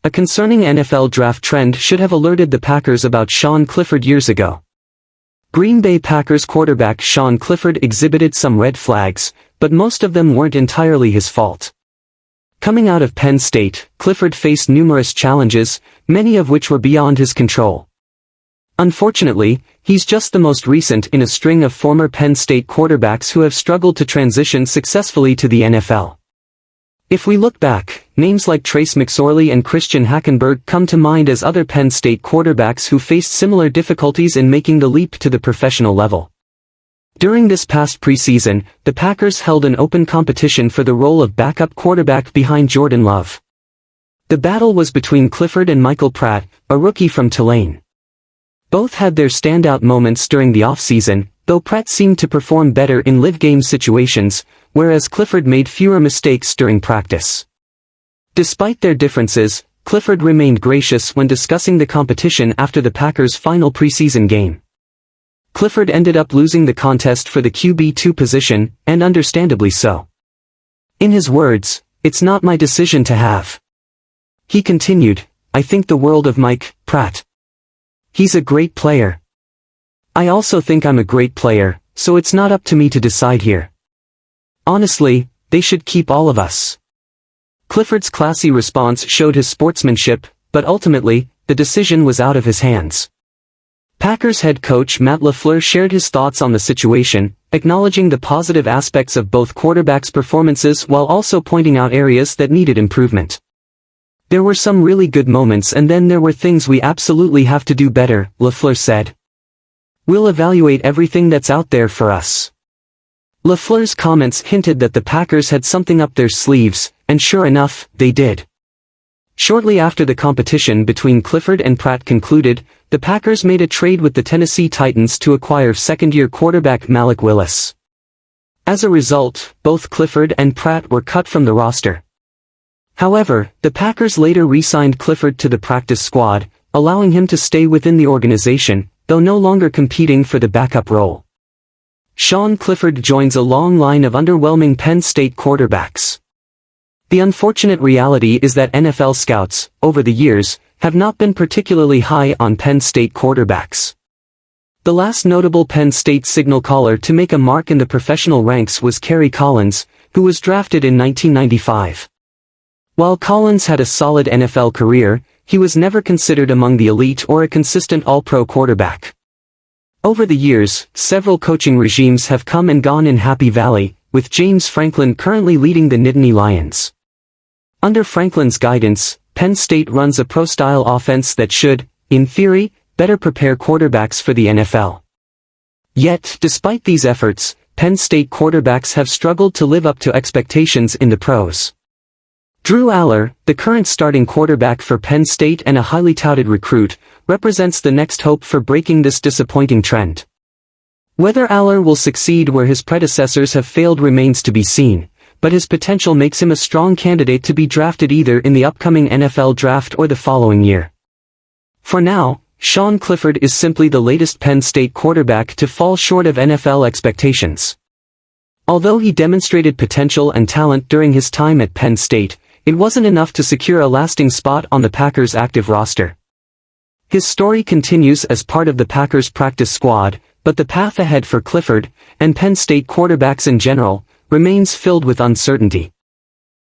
A concerning NFL draft trend should have alerted the Packers about Sean Clifford years ago. Green Bay Packers quarterback Sean Clifford exhibited some red flags, but most of them weren't entirely his fault. Coming out of Penn State, Clifford faced numerous challenges, many of which were beyond his control. Unfortunately, he's just the most recent in a string of former Penn State quarterbacks who have struggled to transition successfully to the NFL. If we look back, names like Trace McSorley and Christian Hackenberg come to mind as other Penn State quarterbacks who faced similar difficulties in making the leap to the professional level. During this past preseason, the Packers held an open competition for the role of backup quarterback behind Jordan Love. The battle was between Clifford and Michael Pratt, a rookie from Tulane. Both had their standout moments during the offseason, though Pratt seemed to perform better in live-game situations, whereas Clifford made fewer mistakes during practice. Despite their differences, Clifford remained gracious when discussing the competition after the Packers' final preseason game. Clifford ended up losing the contest for the QB2 position, and understandably so. In his words, "It's not my decision to have." He continued, "I think the world of Mike Pratt. He's a great player. I also think I'm a great player, so it's not up to me to decide here. Honestly, they should keep all of us." Clifford's classy response showed his sportsmanship, but ultimately, the decision was out of his hands. Packers head coach Matt LaFleur shared his thoughts on the situation, acknowledging the positive aspects of both quarterbacks' performances while also pointing out areas that needed improvement. "There were some really good moments and then there were things we absolutely have to do better," LaFleur said. "We'll evaluate everything that's out there for us." LaFleur's comments hinted that the Packers had something up their sleeves, and sure enough, they did. Shortly after the competition between Clifford and Pratt concluded, the Packers made a trade with the Tennessee Titans to acquire second-year quarterback Malik Willis. As a result, both Clifford and Pratt were cut from the roster. However, the Packers later re-signed Clifford to the practice squad, allowing him to stay within the organization, though no longer competing for the backup role. Sean Clifford joins a long line of underwhelming Penn State quarterbacks. The unfortunate reality is that NFL scouts, over the years, have not been particularly high on Penn State quarterbacks. The last notable Penn State signal caller to make a mark in the professional ranks was Kerry Collins, who was drafted in 1995. While Collins had a solid NFL career, he was never considered among the elite or a consistent all-pro quarterback. Over the years, several coaching regimes have come and gone in Happy Valley, with James Franklin currently leading the Nittany Lions. Under Franklin's guidance, Penn State runs a pro-style offense that should, in theory, better prepare quarterbacks for the NFL. Yet, despite these efforts, Penn State quarterbacks have struggled to live up to expectations in the pros. Drew Aller, the current starting quarterback for Penn State and a highly touted recruit, represents the next hope for breaking this disappointing trend. Whether Aller will succeed where his predecessors have failed remains to be seen, but his potential makes him a strong candidate to be drafted either in the upcoming NFL draft or the following year. For now, Sean Clifford is simply the latest Penn State quarterback to fall short of NFL expectations. Although he demonstrated potential and talent during his time at Penn State, it wasn't enough to secure a lasting spot on the Packers' active roster. His story continues as part of the Packers' practice squad, but the path ahead for Clifford, and Penn State quarterbacks in general, remains filled with uncertainty.